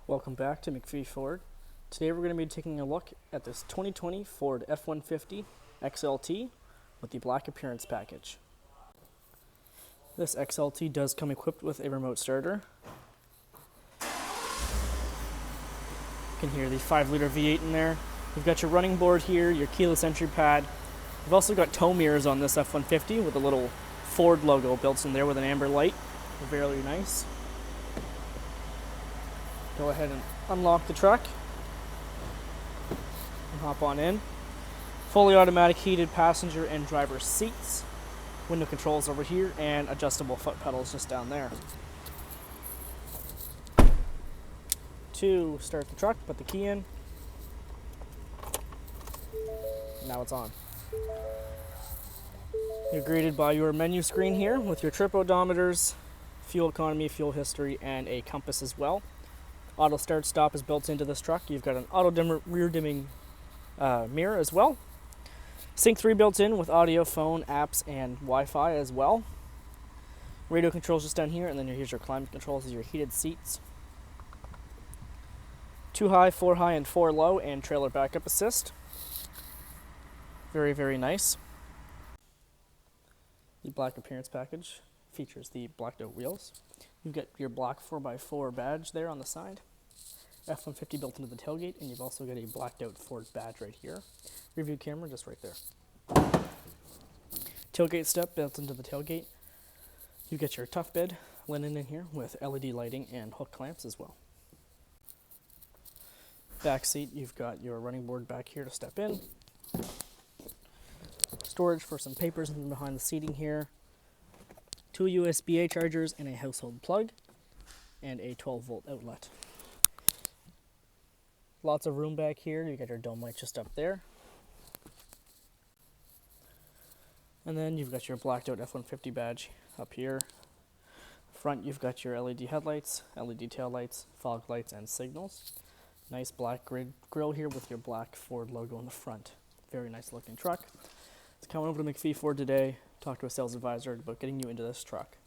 Welcome back to MacPhee Ford. Today we're going to be taking a look at this 2020 Ford F-150 XLT with the black appearance package. This XLT does come equipped with a remote starter. You can hear the 5-liter V8 in there. You've got your running board here, your keyless entry pad. You've also got tow mirrors on this F-150 with a little Ford logo built in there with an amber light. Very nice. Go ahead and unlock the truck and hop on in. Fully automatic heated passenger and driver seats. Window controls over here and adjustable foot pedals just down there. To start the truck, put the key in. Now it's on. You're greeted by your menu screen here with your trip odometers, fuel economy, fuel history, and a compass as well. Auto start stop is built into this truck. You've got an auto dimmer, rear dimming mirror as well. Sync 3 built in with audio, phone, apps, and Wi-Fi as well. Radio controls just down here, and then here's your climate controls and your heated seats. 2 high, 4 high, and 4 low, and trailer backup assist. Very, very nice. The black appearance package features the blacked out wheels. You've got your black 4x4 badge there on the side. F-150 built into the tailgate, and you've also got a blacked out Ford badge right here. Rear view camera just right there. Tailgate step built into the tailgate. You get your tough bed linen in here with LED lighting and hook clamps as well. Back seat, you've got your running board back here to step in. Storage for some papers behind the seating here. 2 USB-A chargers and a household plug, and a 12-volt outlet. Lots of room back here. You got your dome light just up there. And then you've got your blacked out F-150 badge up here. Front, you've got your LED headlights, LED tail lights, fog lights, and signals. Nice black grille here with your black Ford logo on the front. Very nice looking truck. Let's come over to MacPhee Ford today. Talk to a sales advisor about getting you into this truck.